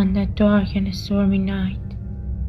On that dark and stormy night,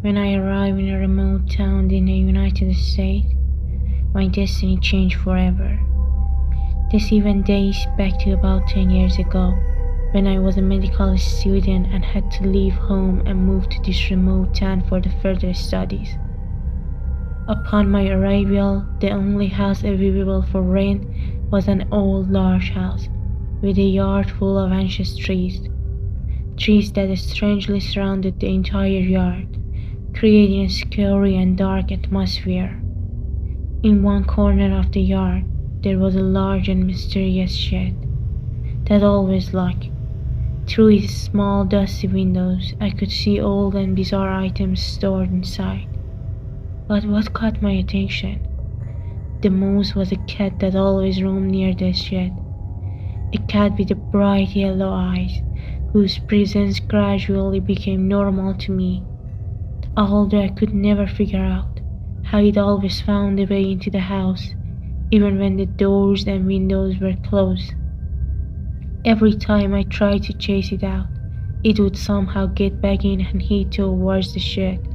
when I arrived in a remote town in the United States, my destiny changed forever. This event dates back to about 10 years ago, when I was a medical student and had to leave home and move to this remote town for the further studies. Upon my arrival, the only house available for rent was an old large house with a yard full of ancient trees that strangely surrounded the entire yard, creating a scary and dark atmosphere. In one corner of the yard, there was a large and mysterious shed that always locked. Through its small dusty windows, I could see old and bizarre items stored inside. But what caught my attention the most was a cat that always roamed near the shed. A cat with bright yellow eyes, whose presence gradually became normal to me, although I could never figure out how it always found a way into the house, even when the doors and windows were closed. Every time I tried to chase it out, it would somehow get back in and head towards the shed.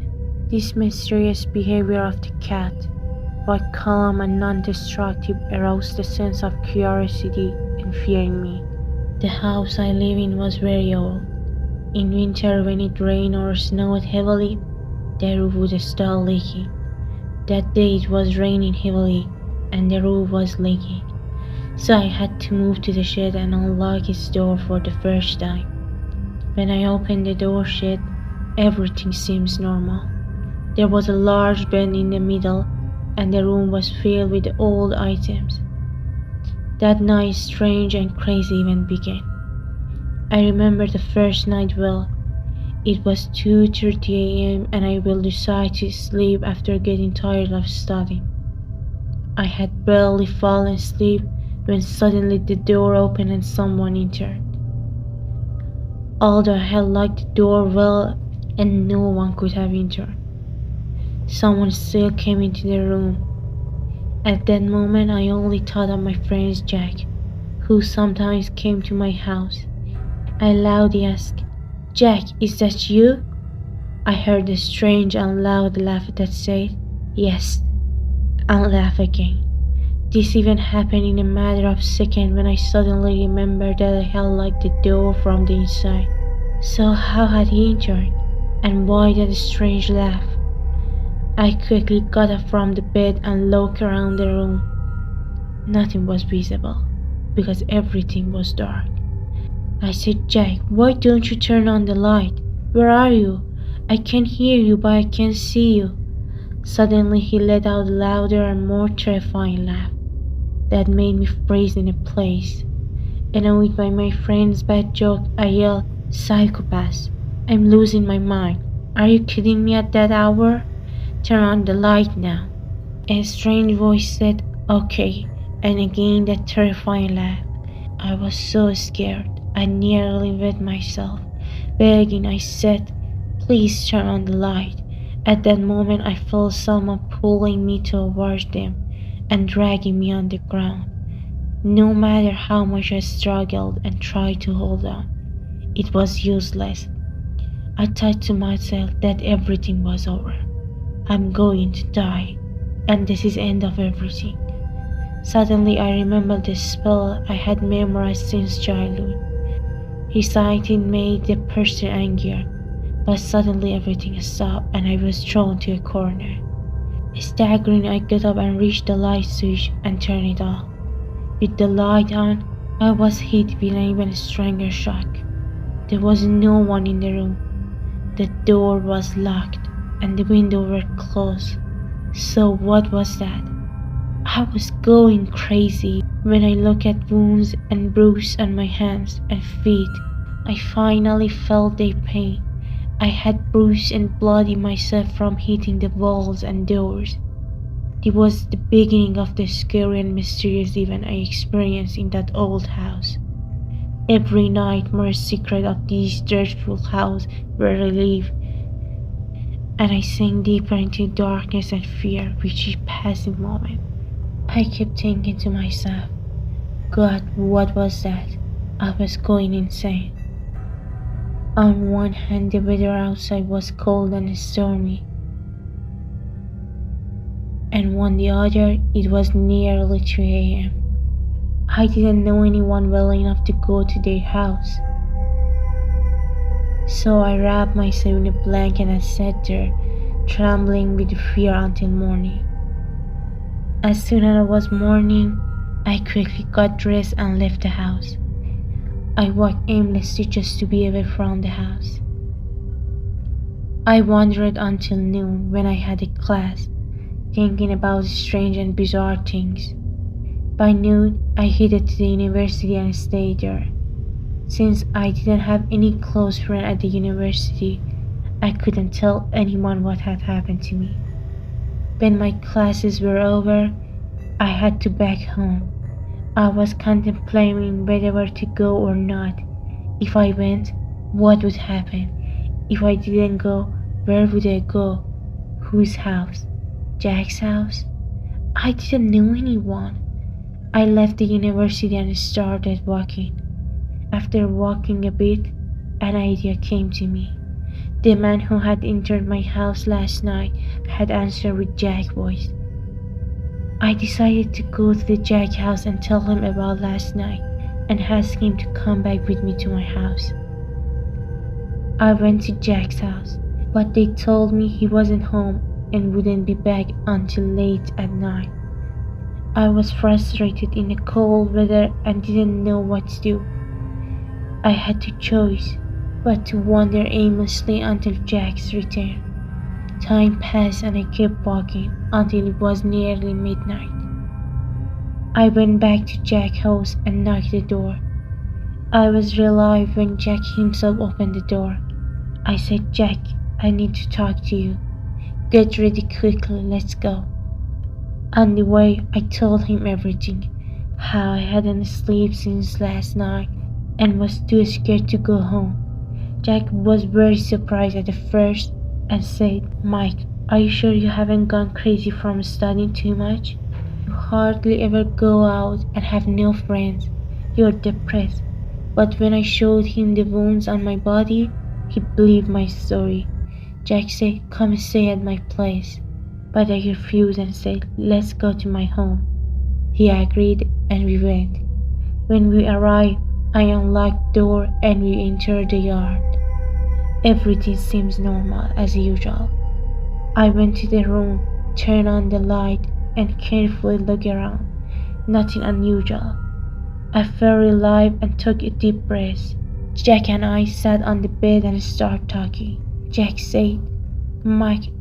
This mysterious behavior of the cat, while calm and non-destructive, aroused a sense of curiosity and fear in me. The house I live in was very old. In winter, when it rained or snowed heavily, the roof would start leaking. That day it was raining heavily and the roof was leaking, so I had to move to the shed and unlock its door for the first time. When I opened the door shed, everything seems normal. There was a large bed in the middle and the room was filled with old items. That night, strange and crazy event began. I remember the first night well. It was 2:30 a.m. and I will decide to sleep after getting tired of studying. I had barely fallen asleep when suddenly the door opened and someone entered. Although I had locked the door well and no one could have entered, someone still came into the room. At that moment, I only thought of my friend Jack, who sometimes came to my house. I loudly asked, "Jack, is that you?" I heard a strange and loud laugh that said, "Yes," and laughed again. This even happened in a matter of seconds when I suddenly remembered that I had locked the door from the inside. So how had he entered? And why that strange laugh? I quickly got up from the bed and looked around the room. Nothing was visible, because everything was dark. I said, "Jack, why don't you turn on the light? Where are you? I can hear you, but I can't see you." Suddenly he let out a louder and more terrifying laugh that made me freeze in place. Annoyed by my friend's bad joke, I yelled, "Psychopath! I'm losing my mind. Are you kidding me at that hour? Turn on the light now." A strange voice said, "Okay," and again that terrifying laugh. I was so scared, I nearly wet myself. Begging, I said, "Please turn on the light." At that moment, I felt someone pulling me towards them and dragging me on the ground. No matter how much I struggled and tried to hold on, it was useless. I thought to myself that everything was over. I'm going to die, and this is the end of everything. Suddenly I remembered the spell I had memorized since childhood. Reciting made the person angrier, but suddenly everything stopped and I was thrown to a corner. Staggering, I got up and reached the light switch and turned it off. With the light on, I was hit with an even stronger shock. There was no one in the room. The door was locked and the windows were closed. So what was that? I was going crazy. When I looked at wounds and bruises on my hands and feet, I finally felt their pain. I had bruised and bloodied myself from hitting the walls and doors. It was the beginning of the scary and mysterious event I experienced in that old house. Every night more secrets of this dreadful house were relieved, and I sank deeper into darkness and fear with each passing moment. I kept thinking to myself, God, what was that? I was going insane. On one hand, the weather outside was cold and stormy, and on the other, it was nearly 3 a.m. I didn't know anyone well enough to go to their house, so I wrapped myself in a blanket and sat there, trembling with fear until morning. As soon as it was morning, I quickly got dressed and left the house. I walked aimlessly just to be away from the house. I wandered until noon when I had a class, thinking about strange and bizarre things. By noon, I headed to the university and stayed there. Since I didn't have any close friend at the university, I couldn't tell anyone what had happened to me. When my classes were over, I had to back home. I was contemplating whether to go or not. If I went, what would happen? If I didn't go, where would I go? Whose house? Jack's house? I didn't know anyone. I left the university and started walking. After walking a bit, an idea came to me. The man who had entered my house last night had answered with Jack's voice. I decided to go to the Jack house and tell him about last night and ask him to come back with me to my house. I went to Jack's house, but they told me he wasn't home and wouldn't be back until late at night. I was frustrated in the cold weather and didn't know what to do. I had to choose but to wander aimlessly until Jack's return. Time passed and I kept walking until it was nearly midnight. I went back to Jack's house and knocked the door. I was relieved when Jack himself opened the door. I said, "Jack, I need to talk to you. Get ready quickly, let's go." On the way, I told him everything, how I hadn't slept since last night and was too scared to go home. Jack was very surprised at the first and said, "Mike, are you sure you haven't gone crazy from studying too much? You hardly ever go out and have no friends. You're depressed." But when I showed him the wounds on my body, he believed my story. Jack said, "Come stay at my place." But I refused and said, "Let's go to my home." He agreed and we went. When we arrived, I unlocked the door and we entered the yard. Everything seems normal as usual. I went to the room, turned on the light and carefully looked around. Nothing unusual. I felt relieved and took a deep breath. Jack and I sat on the bed and started talking. Jack said, "Mike,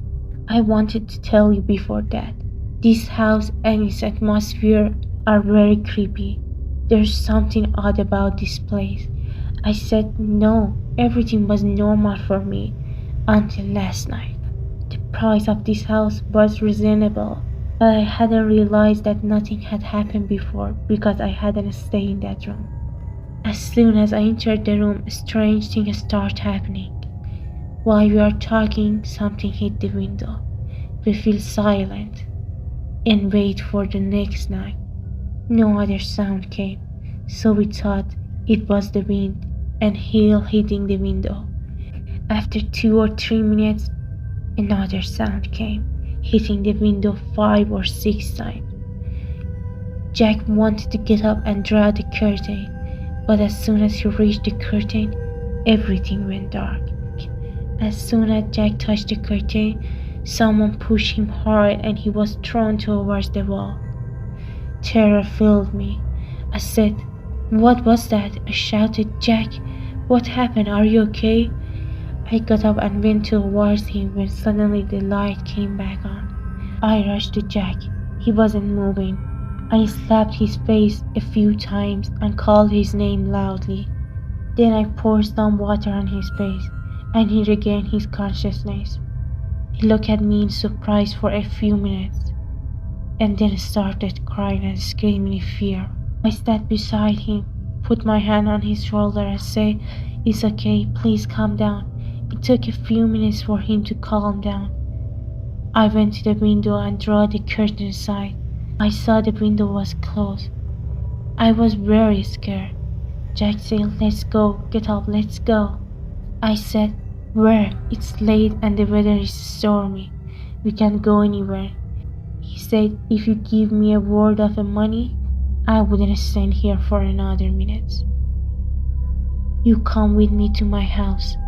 I wanted to tell you before that. This house and its atmosphere are very creepy. There's something odd about this place." I said no, everything was normal for me until last night. The price of this house was reasonable, but I hadn't realized that nothing had happened before because I hadn't stayed in that room. As soon as I entered the room, strange things started happening. While we are talking, something hit the window. We feel silent and wait for the next night. No other sound came, so we thought it was the wind and hail hitting the window. After 2 or 3 minutes, another sound came, hitting the window 5 or 6 times. Jack wanted to get up and draw the curtain, but as soon as he reached the curtain, everything went dark. As soon as Jack touched the curtain, someone pushed him hard and he was thrown towards the wall. Terror filled me. I said, "What was that?" I shouted, "Jack, what happened? Are you okay?" I got up and went towards him when suddenly the light came back on. I rushed to Jack. He wasn't moving. I slapped his face a few times and called his name loudly. Then I poured some water on his face and he regained his consciousness. He looked at me in surprise for a few minutes and then started crying and screaming in fear. I sat beside him, put my hand on his shoulder and said, "It's okay, please calm down." It took a few minutes for him to calm down. I went to the window and drew the curtain aside. I saw the window was closed. I was very scared. Jack said, "Let's go, get up, let's go." I said, "Where? It's late and the weather is stormy. We can't go anywhere." He said, "If you give me a word of money, I wouldn't stand here for another minute. You come with me to my house."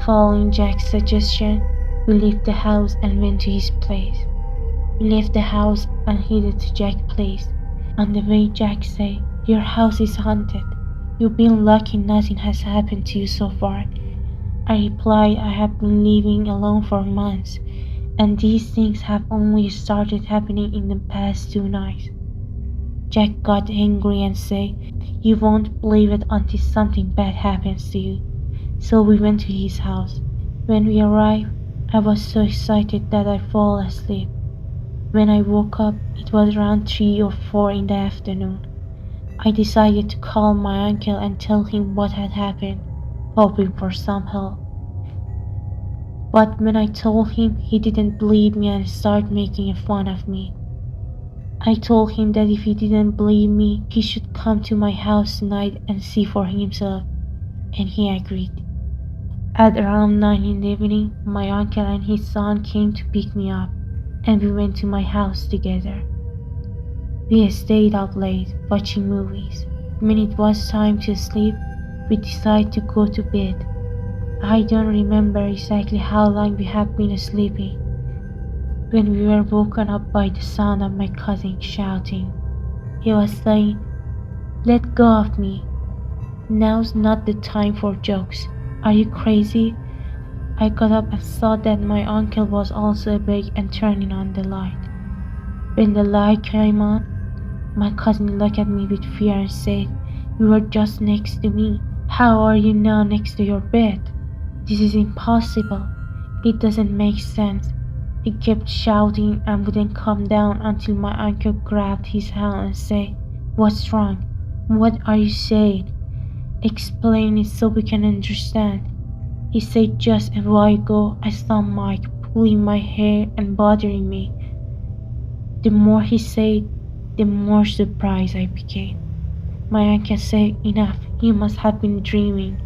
Following Jack's suggestion, we left the house and went to his place. We left the house and headed to Jack's place. On the way, Jack said, "Your house is haunted. You've been lucky nothing has happened to you so far." I replied, "I have been living alone for months, and these things have only started happening in the past 2 nights." Jack got angry and said, "You won't believe it until something bad happens to you." So we went to his house. When we arrived, I was so excited that I fell asleep. When I woke up, it was around 3 or 4 in the afternoon. I decided to call my uncle and tell him what had happened, hoping for some help. But when I told him, he didn't believe me and started making fun of me. I told him that if he didn't believe me, he should come to my house tonight and see for himself, and he agreed. At around 9 in the evening, my uncle and his son came to pick me up, and we went to my house together. We stayed up late watching movies. When it was time to sleep, we decided to go to bed. I don't remember exactly how long we had been sleeping when we were woken up by the sound of my cousin shouting. He was saying, "Let go of me. Now's not the time for jokes. Are you crazy?" I got up and saw that my uncle was also awake and turning on the light. When the light came on, my cousin looked at me with fear and said, "You were just next to me. How are you now next to your bed? This is impossible. It doesn't make sense." He kept shouting and wouldn't come down until my uncle grabbed his hand and said, "What's wrong? What are you saying? Explain it so we can understand." He said, "Just a while ago I saw Mike pulling my hair and bothering me." The more he said, the more surprised I became. My uncle said, "Enough, you must have been dreaming."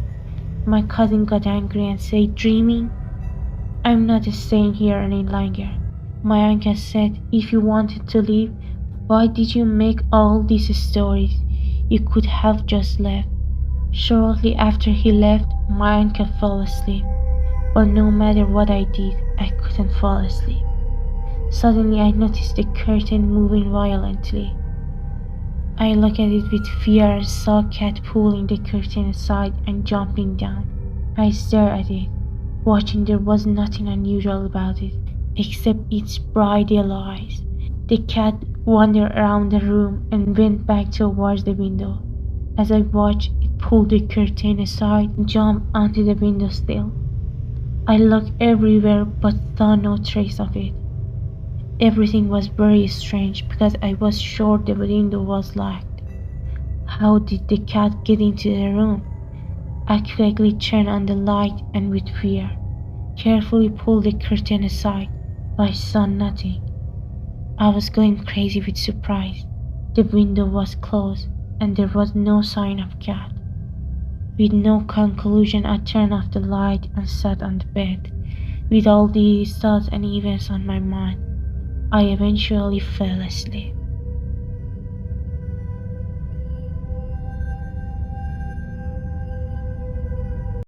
My cousin got angry and said, "Dreaming? I'm not staying here any longer." My uncle said, "If you wanted to leave, why did you make all these stories? You could have just left." Shortly after he left, my uncle fell asleep. But no matter what I did, I couldn't fall asleep. Suddenly I noticed the curtain moving violently. I looked at it with fear and saw a cat pulling the curtain aside and jumping down. I stared at it, watching. There was nothing unusual about it, except its bright yellow eyes. The cat wandered around the room and went back towards the window. As I watched, it pulled the curtain aside and jumped onto the windowsill. I looked everywhere but saw no trace of it. Everything was very strange because I was sure the window was locked. How did the cat get into the room? I quickly turned on the light and with fear, carefully pulled the curtain aside, but I saw nothing. I was going crazy with surprise. The window was closed and there was no sign of cat. With no conclusion, I turned off the light and sat on the bed. With all these thoughts and events on my mind, I eventually fell asleep.